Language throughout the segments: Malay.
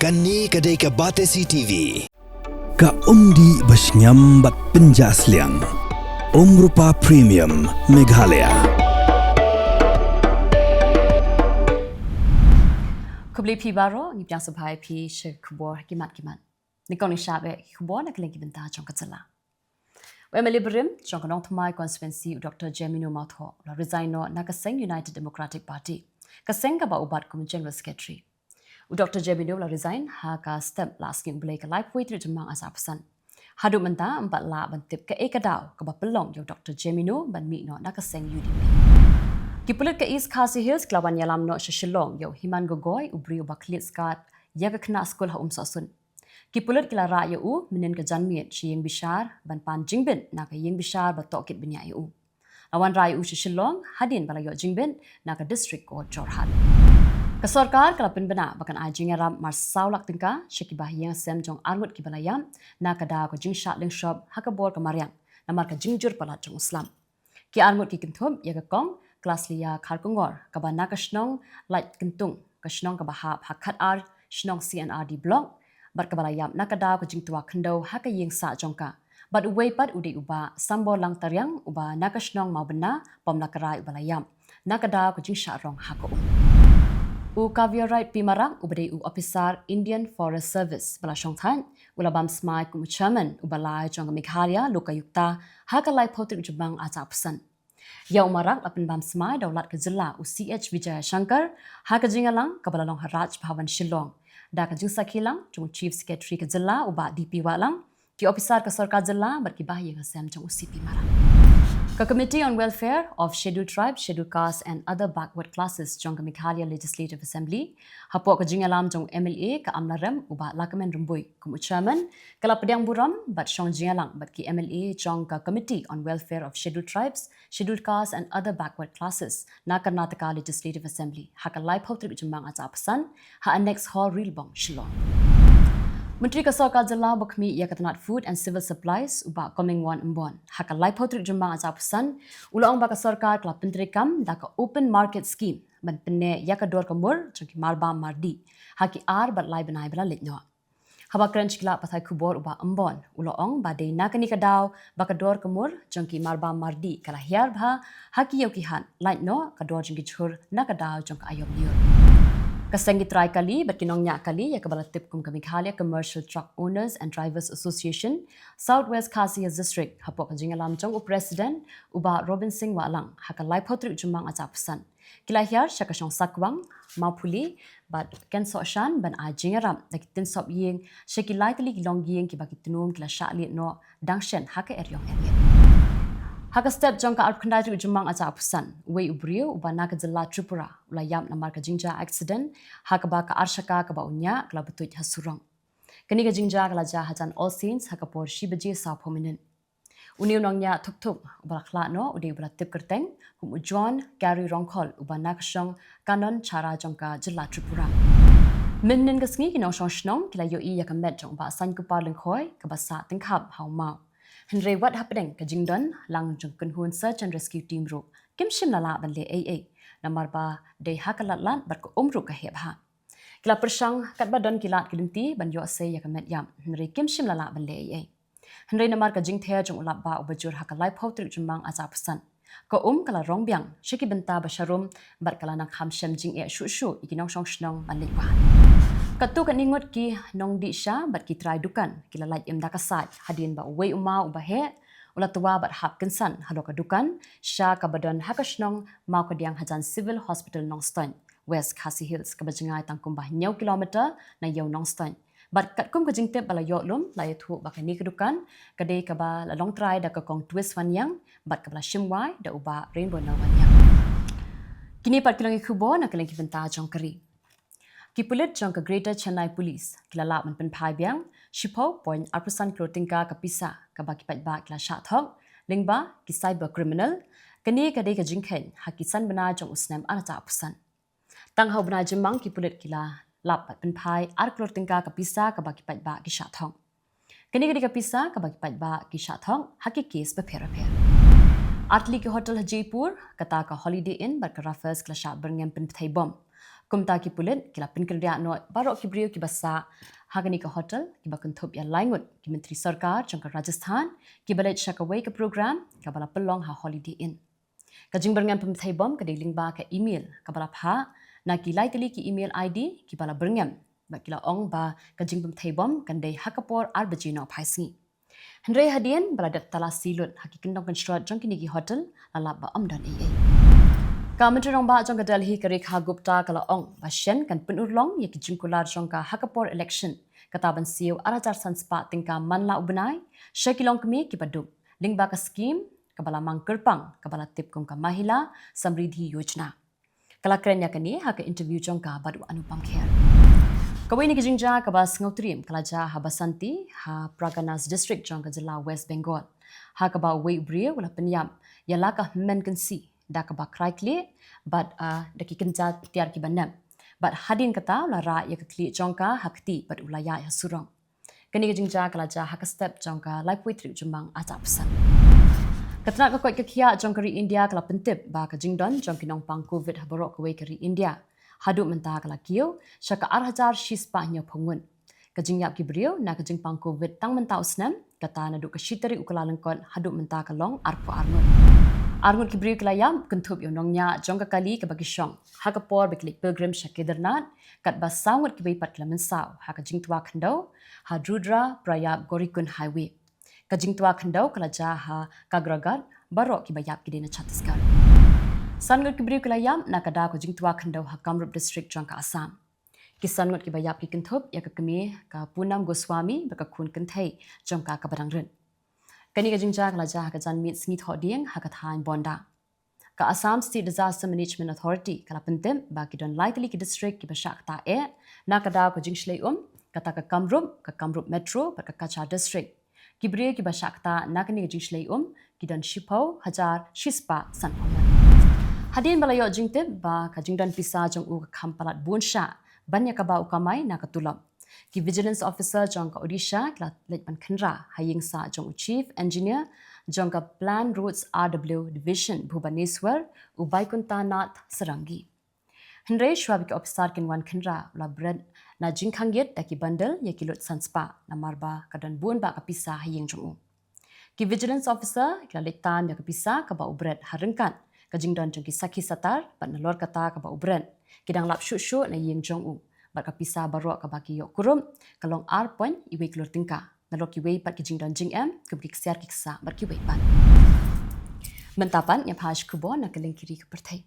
Kani kadai ka Batesi TV. Ka umdi basnyam bat penjasliang. Rupa Premium Meghalaya. Kubli pi baro ni piang sebai pi she Khubor kimat. Ni kong ni syabe Khubor nak lagi bentar jong Jylla. Emily Brim jong kanong thamai constituency Dr. Jymmang Mautho la resign no na Kylleng United Democratic Party. Kylleng ka ba ubat kum general secretary. Dr. Jymmang la resign ha ka step last king blake life way through Jymmang as absent. Hadu menta empat la bantip ke ekadaw ka ba pelong yo Dr. Jymmang ban mi no na Kylleng UDP. Kipulit ke East Khasi Hills klawan yalam no shishilong yo himan gogoy ubri ubaklit skat yaga kena skul ha sosun. Kipulit kila ra yo menen ke janmiet shiyeng bishar ban pan jingbin na ka yeng bishar ba tokit binya yo. Lawan ra yo shishilong hadin bala yo jingbin na ka district court Jorhat. Kesorkar kalapin bena bakan ajing ram marsau lak tingka syakibah yang sem jong armut kibalayam na kada ko jing shat ling shop hakabor kamaryang namar ka jingjur palat jong Islam. Ki armut ki kintum ya ka kong kelas liya kharkungor kaba na ka shnong light kintung ka shnong ka bahap hakat ar shnong CNR di blog bar kabalayam na kada ko jing tua khendo haka yeng sa jongka bad uwei pat udi uba sambor lang taryang uba na ka shnong mau bena pom lakarai ubalayam na kada ko jing shat rong hako Kavya right pimarang ubade officer Indian Forest Service bala shongthan ulabam smai kum chairman ubala jong Meghalaya lokayukta hakalai photik Jymmang atapsan ya umarang lapin bam smai daulat ke Jylla CH Vijay Shankar hakajingalang kabalalong haraj bhavan Shillong da ka jingsa khilang jong chief secretary ke Jylla uba DP walang ki officer ke sarkar Jylla berkibah yang sam jong CP marang The Committee on Welfare of Scheduled Tribes, Scheduled Castes and Other Backward Classes jong Meghalaya Legislative Assembly hapok ka jingalam jong MLA ka amnaram uba lakamen rumbui kum chairman kala pediang buram bat shong jingalang bat ki MLA jong ka Committee on Welfare of Scheduled Tribes, Scheduled Castes and Other Backward Classes na Karnataka Legislative Assembly hakalai phautrip Jymmang atapsan ha annex hall rilbong Shillong. Menteri Kesarkar Jylla bakmi ia ketanat food and civil supplies uba coming one mbon. Haka lai potrik Jymmang asapusan ulang baka sarkar kala pentrikam daka open market scheme ban penne ia kedor kemur jangki marba mardi. Haki ar bat lai benai bela litnyo. Haba crunch kila pathai Khubor uba mbon ulang badai nakani kadaw baka dor kemur jangki marba mardi kala hiar bha haki yokihan litno kador jangki chur nakadaw jangka ayom liur. Kasenggi try kali berkinong nyak kali ya kebalatip kum Meghalaya Commercial Truck Owners and Drivers Association Southwest Khasi Hills District hapok jingalam jong president uba Robin Singh walang hakalai photrik Jymmang atapsan kilahir syakashong sakwang mapuli bat ken soshan ban ajingaram dakitin sop yeng syakilai tali kilong yeng kibakitunum kila syaklit no dangshen haka eryong eryet Haka step jong ka arkandai Jymmang atapsan wei ubrio ubana ka Jylla Tripura ulayam namar ka jingja accident haka ba ka arshaka ka ba unya kala betuj hasurong kani ka jingja kala ja hajan all saints haka por shibaji sa prominent uni unongnya thuk ubakhla no udi ubalatip kerteng kum ujon carry rongkhol ubana ka shong kanon chara jong ka Jylla Tripura Menen ka sngi kinong shong shnong kila yo I ya ka met jong ba san ku par lengkhoi ka ba sa tingkhap haumau Henry what happening ka jingdon lang jong kunhun search and rescue team ro kim shim lala ban le AA namar ba de hakalatlan bar ko umru ka hebha kila persang kat badon kilat kilimti ban yo se ya kamet yam Henry kim shim lala ban le AA Henry namar ka jingthe jong ulap ba ubajur hakalai phautrip Jymmang atapsan ko kala rongbyang shiki benta basharum bar kala nak hamshem jing e shu ikinong shong shnong ban le Katu kan ingot ki nong di sya bat ki try dukan kila lait im dakasat hadin ba uwei uma ubahe ula tua bat hap kensan halo ka dukan sya ka badon hakashnong mau ka diang hajan civil hospital Nongston West Khasi Hills ka bajengai tangkum bah nyau kilometer na yau Nongston bat katkum ka jingtep bala yoklum lai thu ba ka ni ka dukan ka de ka ba la long try da ka kong twist wan yang bat ka bala shimwai da uba rainbow na wan yang kini pat kilang Khubor na kilang kibenta jong kari Kipulit jong ka Greater Chennai Police kilala man penpai biang shipo point arpusan krotingka kapisa kabaki patba kila shathok lingba ki cyber criminal kani kadai ka jingkhen hakisan bana jong usnam anata apusan tang hau bana Jymmang kipulit kila lap penpai ar krotingka kapisa kabaki patba ki shathok kani kadai kapisa kabaki patba ki shathok haki case pe phera Atli ki hotel Jaipur kata ka Holiday Inn bar ka rafas kila shat berngem Pyrthei bom kumta ki pulit kila penkerja no barok ki brio ki basa hagani ka hotel ki bakun thop ya laingut ki menteri sarkar jangka Rajasthan ki balet shakaway ka program ka bala pelong ha holiday inn ka jingberngam pemthai bom ka deling ba ka email ka bala pha na ki laiteli ki email ID ki bala berngam ba kila ong ba ka jing pemthai bom kan dei hakapor arbajino phaisni Hendrai hadian baladat tala silut hakikin dong construct jangki nigi hotel lalap ba amdan AA Kamenteri Romba jangka Delhi kerik ha Gupta kala ong basyen kan penurlong ya kijingkular jangka hakapor election kataban siu arajar sanspa tingka manla ubenai syakilong kemi kipaduk lingba ka scheme kabala mangkerpang kabala tip kong ka mahila samridhi yojana kala kren yakani ha ka interview jangka badu anupam khair Kawai ni kijingja kabas ngautrim kalaja ha Basanti ha Praganas district jangka Jylla West Bengal ha kaba wei bria wala penyam ya laka men kensi da ka bakrai kli but da ki kenja tiar ki banam but hadin kata la ra ya kli jongka hakti but ulaya ya surong kani jingja kala ja hak step jongka life with Jymmang aja pesan katna ka koi kia jongkari India kala pentip ba ka jingdon jongki nong pang covid haborok kawai kari India hadu menta kala kio shaka 8000 shispa nya phongun ka jingyap ki brio na ka jingpang covid tang menta usnam kata na du ka shitari ukala lengkon hadu menta kalong arpo arngun Arngun kibri kelayam kentup yung nongnya jongka kali ke bagi syong. Hakapor beklik pilgrim syakidernat kat basangut kibai pat kela mensau. Haka jingtua kendau ha Drudra Prayap Gorikun Highway. Ka jingtua kendau kelaja ha kagragat barok kibayap kidina Chhattisgarh. Sangut kibri kelayam nakada ko jingtua kendau ha Kamrup district jongka Assam. Kisangut kibayap ki kentup ya kekemi ka Punam Goswami bekakun kentai jongka ka Badangren. Kani ka jingja kalaja ka jan mit sngi thoding ha ka thain bonda ka Assam State Disaster Management Authority kala pentem ba ki don likely ki district ki bashak ta na ka da ko jingshlei kata ka Kamrup Metro ba ka Kacha district ki bre ki bashak ta na kani ka jingshlei ki don Shipau Hajar Shispa san hadin balayo jingte ba ka jingdan pisa jong u ka khampalat bunsha banya ka ba ukamai na ka tulap Ki Vigilance Officer jongka Odisha kla letman khenra haying sa jong Chief Engineer jongka Plan Routes RW Division Bhubaneswar Ubaikunta Nath Sarangi. Hendrai shwabik officer kinwan khenra la bread na jingkhangyet taki bundle ya kilot sanspa na marba kadan bun ba kapisa haying jong Ki Vigilance Officer kla letan ya kapisa ka ba ubred harengkan ka jingdan jongki sakhi satar pat na lor kata ka ba ubred kidang lap shu na ying jong Baka pisa barok ka baki yok kurum kalong point iwe klur tingka nalok iwe pat kijing don jing kubrik siar kiksa barki we pat mentapan yang phaj Khubor na Kylleng kiri ke Pyrthei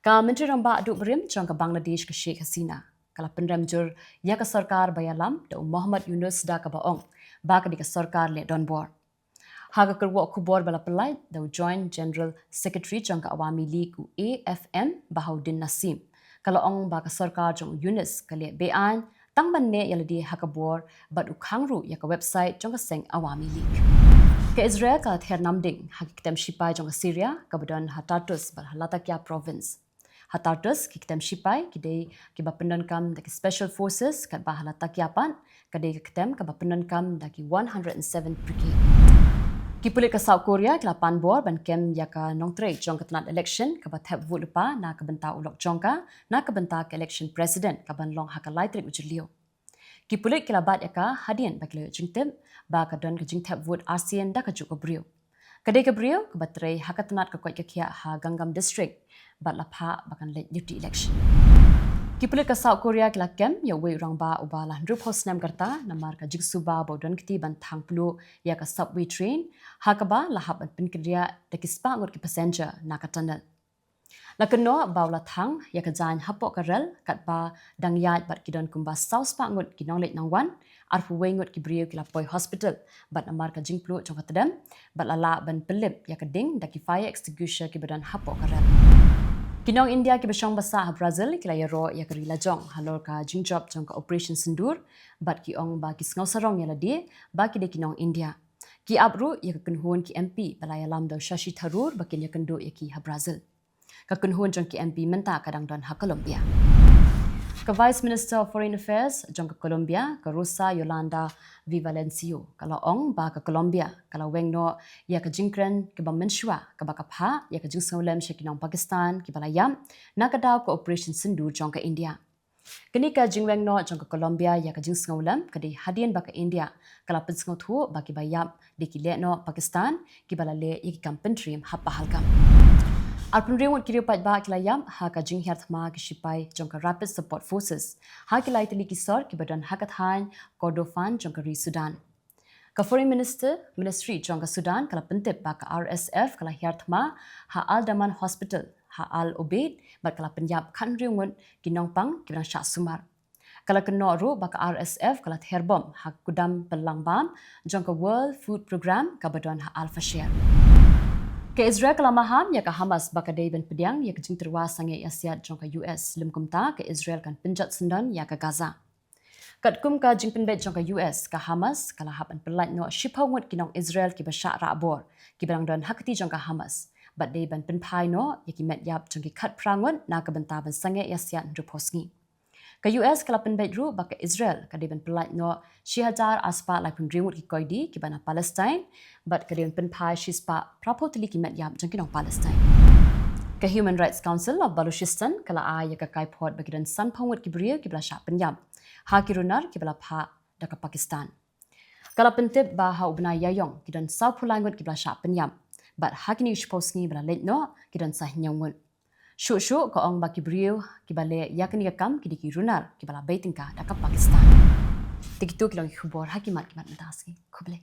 ka menteri ramba adu berim jong ka Bangladesh ke Sheikh Hasina kala penrem jur ya ka sarkar bayalam da Muhammad Yunus da ka baong ba ka di ka sarkar le don bor haga kerwo Khubor bala pelai da Joint General Secretary jong ka Awami League AFM Bahaudin Nasim kalau ong ba ka sarkar jong Yunus kali bean tang banne yaladi hakabor bad ukhangru ya ka website jong ka seng Awami League ke Israel ka ther namding hakitem shipai jong ka Syria ka badan Hatartus bal Latakia province Hatartus kitem shipai kidei ki bapendan kam da special forces ka ba Latakia pan kadei kitem ka bapendan kam da ki 107 brigade Kipulit ka South Korea kila panbor ban kem ya ka nongtre jong katnat election ka bathep vote lupa na ka benta ulok jongka na ka benta ka election president ka ban long haka laitrik ujulio. Kipulit kila bat ya ka hadien ba kila jingtem ba ka don ka jingthep vote ASEAN da ka juk brio. Kadai ka brio ka batre haka tanat ka kwat ka kia ha Gangnam district bat lapha bakan let duty election. Kipulit ka South Korea kila kem ya wei rang ba ubala ndrup hosnam karta namar ka jigsuba bodon kiti ban thangplu ya ka subway train hakaba lahab an pinkria da kispa ngot ki passenger na ka tunnel lakano bawla thang ya ka jan hapok ka rel kat ba dangyat bat kidon kumba south pa ngot kinong let nangwan arfu wei ngot ki brio kila poi hospital bat namar ka jingplu chong katadam bat lala ban pelip ya ka ding da ki fire extinguisher ki badan hapok ka rel Kinong India ki besyong basa ha Brazil kila yaro ya kari lajong halor ka jingjob jong ka operation sendur bat ki ong ba ki sngaw sarong ya ladi ba ki de kinong India ki abru ya ka kunhun ki MP balaya lam do Shashi Tharoor bakin ya kendo ya ki ha Brazil ka kunhun jong ki MP menta kadang don ha Colombia ke Vice Minister of Foreign Affairs jong ke Colombia ke Rosa Yolanda Vivalencio kalau ong ba ke Colombia kalau weng no ya ke jingkren ke bang mensua ke bakapha ya ke jing saulem shekinong Pakistan ke balayam na ke daw ke operation sendu jong ke India. Kini ka jingweng no jong ke Colombia ya ke jing saulem ke di hadian ba ke India kalau pensngo thu ba ke bayam di kile no Pakistan ke balale ya ke kampentrim hapa halkam. Alpun rewon kiri pat ba kilayam ha ka jing hiat ma ki sipai jong ka Rapid Support Forces ha ki lai teli kisor ki badan hakat hain Kordofan jong ka ri Sudan. Ka Foreign Ministry jong ka Sudan kala pentip ba ka RSF kala hiat ma ha Al Daman Hospital ha Al Obeid bat kala penyap kan rewon ki nongpang ki bang syak sumar. Kala kena ru ba ka RSF kala herbom ha kudam pelangbam jong ka World Food Program ka badan ha Al Fashir. Ke Israel kelamaham ya ke Hamas bakadai ben pediang ya ke jing terwas sange Asia jong ke US lim kumta ke Israel kan penjat sendan ya ke Gaza. Kat kum ka jing penbet jong ke US ke Hamas kala hapan pelat no shipawut kinong Israel ki basyak rabor ki barang don hakati jong ke Hamas. Bat dai ben penpai no ya ki met yap jong ki kat prangun na ke benta ben sange Asia reposngi. Ke US kala penbet ru ba ke Israel ka dai ben pelat no 6000 aspa lai pun rimut ki koidi ki bana Palestine but ke dai ben penpai shispa prapotili ki met yap jong kinong Palestine. Ke Human Rights Council of Baluchistan kala ya ka kai pot bagi dan san pawut ki bria ki bala syak penyam. Ha ki runar ki bala pha da ka Pakistan. Kala pentip ba ha ubna yayong ki dan sau pulangut ki bala syak penyam. But ha kini usposngi bala let no ki dan sah nyangun. Syuk-syuk ko ong baki beriu ki bale ya kini kam ki diki runar ki bala baitingka da ka Pakistan. Tikitu kilong khubor hakimat kimat mataski. Khuble.